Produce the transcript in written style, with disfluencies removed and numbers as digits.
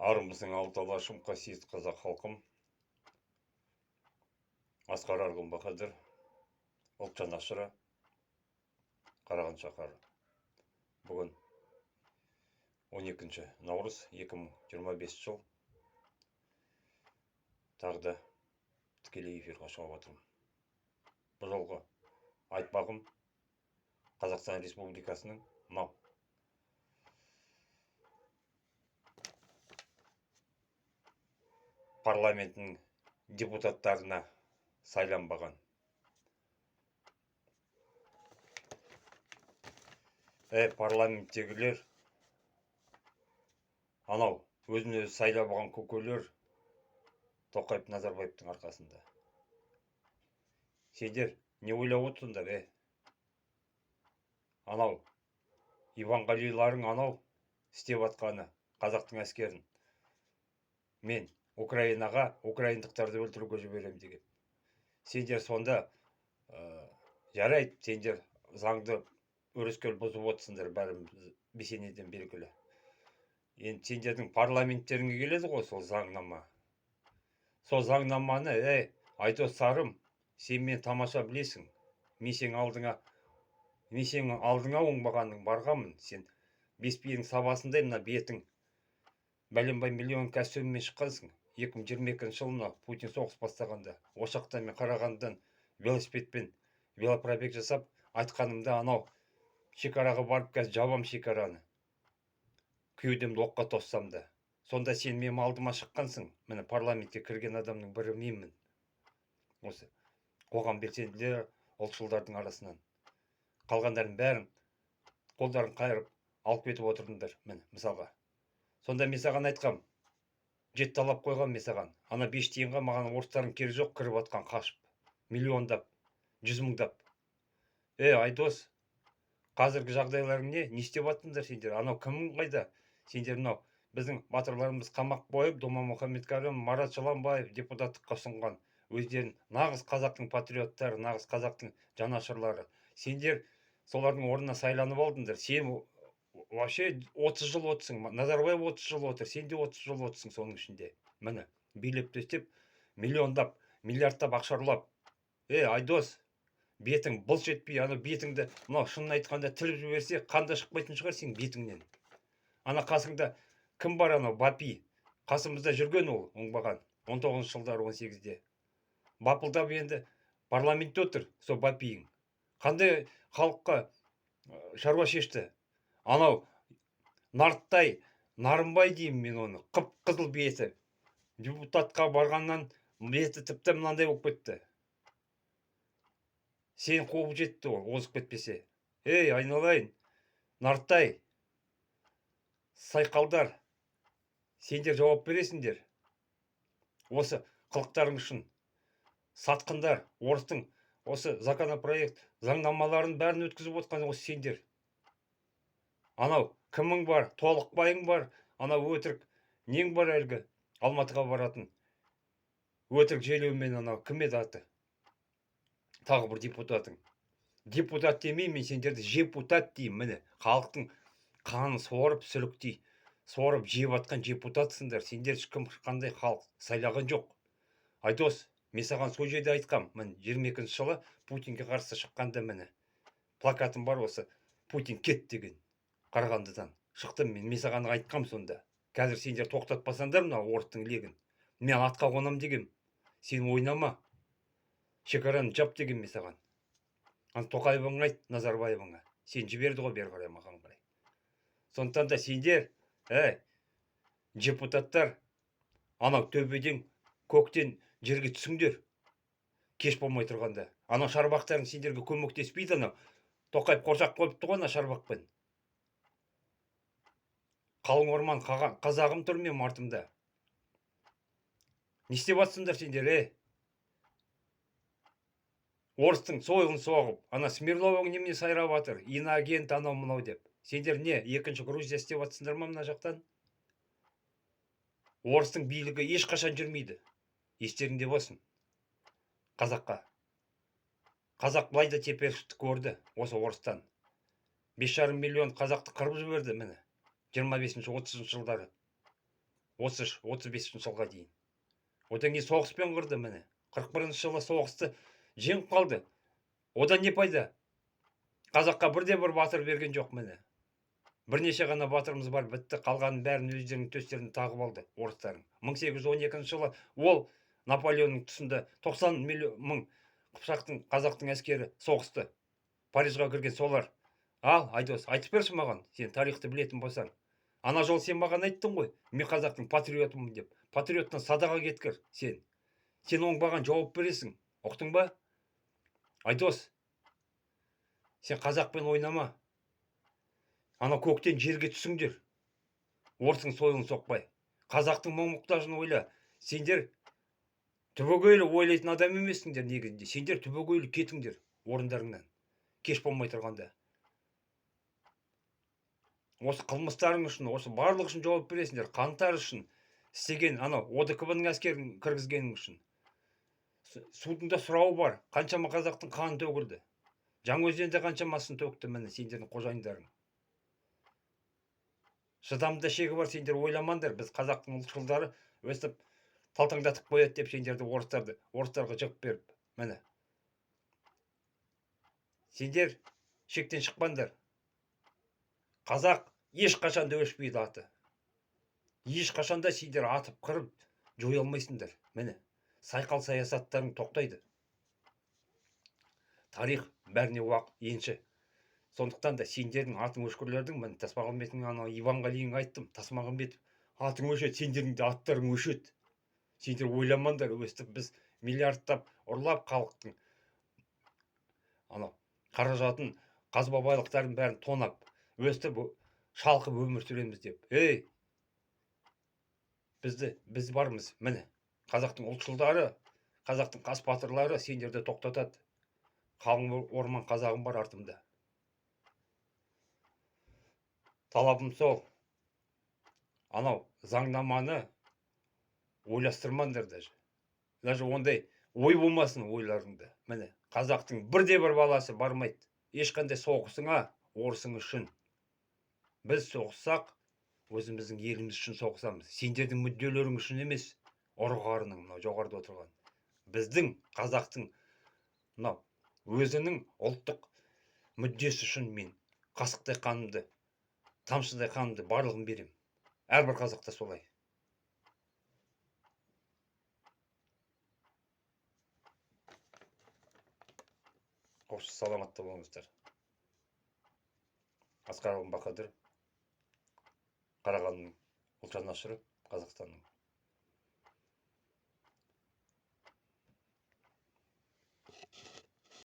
Арымыздың алталашым қасиет қазақ халқым, Асқар Арғын Баһадыр, ұлтжан ашыра, Қараған шаһары. Бүгін 12 наурыз 2025 жыл. Тағы да тікелей эфирға шығып отырмын. Бұл жолғы айтпағым Қазақстан Республикасының мынау парламентінің депутаттарына сайланбаған парламенттегілер, анау өзін өзі сайлап алған көкелер Тоқаев Назарбаевтың арқасында. Сендер не ойлап отырсыңдар, Анау Иванғалиларың анау істеп атқаны қазақтың әскерін мен Украинаға украиндықтарды өлтіруге жіберем деген. Сендер сонда жарайды, сендер заңды өрескел бұзып отырсыңдар, бәріміз бесенеден белгілі. Енді сендердің парламенттеріңе келеді ғой сол заңнама. Сол заңнаманы, Айдос Сарым, сен мен тамаша білесің. Мен сенің алдыңа оңбағаның барғанмын. Сен бес биенің сабасындай мына бетің бәленбай миллион костюммен шыққансың. 2022 жылына Путин соғыс бастағанда Ошақтан мен Қарағандыдан велосипедпен велопробег жасап, айтқанымда анау шекараға барып қазір жабам шекараны. Кеудемді оққа тоссам да. Сонда сен менің алдыма шыққансың. Міне парламентке кірген адамның бірі менмін. Осы қоғам белсенділері ұлтшылдардың арасынан. Қалғандардың бәрін қолдарын қайырып алып кетіп отырдыңдар. Міне мысалға. Сонда мен саған айтқам, жет талап қойған мен саған. Ана 5 тиынға маған орыстардың кері жоқ, кіріп атқан қашып. Миллиондап, 100 мыңдап. Айдос, қазіргі жағдайларың не? Не істеп аттыңдар сендер? Анау кімің қайда? Сендер мынау біздің батырларымыз қамақ қойып, Дома Мұхаммедкәрім, Марат Жыланбаев депутаттыққа ұсынған. Өздерін нағыз қазақтың патриоттары, нағыз қазақтың жанашырлары. Сендер солардың орнына сайланып алдыңдар. Сен вообще 30 жыл отырсың. Назарбаев 30 жыл отыр. Сен де 30 жыл отырсың соның ішінде. Міне, билеп төстеп, миллиондап, миллиардтап ақша ұрлап. Айдос, бетің бұлш етпей, ана бетіңді, мынау шынын айтқанда тіліп жіберсе, қанда шықпайтын шығар сен бетіңнен. Ана қасыңда кім бар, анау Бапи? Қасымызда жүрген ол, оңбаған. 19 жылдары 18-де. Бапылдап енді парламентте отыр, сол Бапиің. Қандай халыққа шаруа шешті? Анау Нарттай, Нарымбай деймін мен оны, қып-қызыл беті. Депутатқа барғаннан беті тіпті мынандай болып кетті. Сен қуып жетті ол, озып кетпесе. Айналайын, Нарттай, сайқалдар, сендер жауап бересіңдер. Осы қылықтарың үшін сатқындар, орыстың осы законопроект, заңнамаларын бәрін өткізіп отқан осы сендер. Анау кімің бар, Толықбайың бар, анау өтірік нең бар әлгі Алматыға баратын. Өтірік желеумен анау кім еді аты? Тағы бір депутатың. Депутат демей, мен сендерді жепутат деймін. Міне, халықтың қанын сорып, сүліктей, сорып жеп атқан депутатсыңдар. Сендер ешкім қандай халық сайлаған жоқ. Айдос, мен саған сол жерде айтқам. Міне, 22 жылы Путинге қарсы шыққанда міне. Плакатым бар осы, Путин кет деген. Қарағандыдан шықтым мен саған айтқам сонда. Қазір сендер тоқтатпасаңдар мына орыстың легін. Мен атқа қонам дегем. Сен ойнама. Шекараны жап деген мен саған. Тоқаевыңа айт, Назарбаевыңа. Сен жіберді ғой бері қарай маған қарай. Сондықтан да сендер, депутаттар, анау төбеден, көктен жерге түсіңдер. Кеш болмай тұрғанда. Анау шарбақтарың сендерге көмектеспейді, анау. Тоқаев қоршақ қойыпты ғой ана шарбақпен. Қалың орман қазағым тұр мен артымда. Не істеп атсыңдар сендер, Орыстың сойылын соғып, ана Смирловың немене сайрап атыр, иноагент анау мынау деп. Сендер не, екінші Грузия істеп атсыңдар ма мына жақтан? Орыстың билігі ешқашан жүрмейді. Естеріңде болсын. Қазаққа. Қазақ былай да теперішті көрді осы орыстан. 5,5 миллион қазақты қырып жіберді міне. 25-30 жылдары. 35 жылға дейін. Одан кейін соғыспен қырды міне. 41 жылы соғысты жеңіп қалды. Одан не пайда? Қазаққа бірде-бір батыр берген жоқ міне. Бірнеше ғана батырымыз бар, бітті. Қалғанын бәрін өздерінің төстерін тағып алды орыстардың. 1812 жылы ол Наполеонның тұсында 90 мың қыпшақтың, қазақтың әскері соғысты. Парижға кірген солар. Ал, Айдос, айтып берші маған, сен тарихты білетін болсаң. Ана жол сен маған айттың ғой, мен қазақтың патриотымын деп. Патриоттан садаға кеткір сен. Сен оңбаған жауап бересің. Ұқтың ба? Айдос, сен қазақпен ойнама. Ана көктен жерге түсіңдер. Орыстың сойылын соқпай. Қазақтың мұң-мұқтажын ойла. Сендер түбегейлі ойлайтын адам емессіңдер негізінде. Сендер түбегейлі кетіңдер орындарыңнан. Кеш болмай тұрғанда. Осы қылмыстарың үшін, осы барлық үшін жауап бересіңдер. Қантар үшін, істеген анау ОДКБ-ның әскерін кіргізгенің үшін. Судында сұрауы бар. Қаншама қазақтың қаны төгілді. Жаңаөзенде қаншамасын төкті міне сендердің қожайындарың. Шыдамда шегі бар, сендер ойламаңдар. Біз қазақтың ұлтшылдары өстіп талтаңдатып қояды деп сендерді орыстарға жығып беріп. Міне. Сендер шектен шықпаңдар. Қазақ ешқашанда өшпейді аты. Ешқашанда сендер атып қырып жоя алмайсыңдар. Міне. Сайқал саясаттарың тоқтайды. Тарих бәріне енші. Сондықтан да сендердің атын өшкірлердің, мен Тасмағамбеттің ана Иванғалиіңе айттым. Тасмағамбет атың өшеді, сендердің де аттарың өшеді. Сендер ойламаңдар, өстіп біз миллиардтап ұрлап халықтың қаражатын, қазба байлықтарын бәрін тонап, өстіп шалқып өмір сүреміз деп. Ей, біз бармыз, міне. Қазақтың ұлтшылдары, қазақтың қас батырлары сендерді тоқтатады. Қалың орман қазағым бар артымда. Талабым сол. Анау заңнаманы ойластырмаңдар даже. Даже ондай ой болмасын ойларыңда. Міне, қазақтың бірде-бір баласы бармайды. Ешқандай соғысыңа, орысың үшін. Біз соғыссақ, өзіміздің еліміз үшін соғысамыз. Сендердің мүдделерің үшін емес, ұры-қарының мынау жоғарыда отырған. Біздің қазақтың мынау өзінің ұлттық мүддесі үшін мен қасықтай қанымды, тамшыдай қанымды барлығын берем. Әрбір қазақта солай. Қош саламатта болыңыздар. Асқар Бақадыр, Қарағандының ұлт жанашыры, Қазақстанның.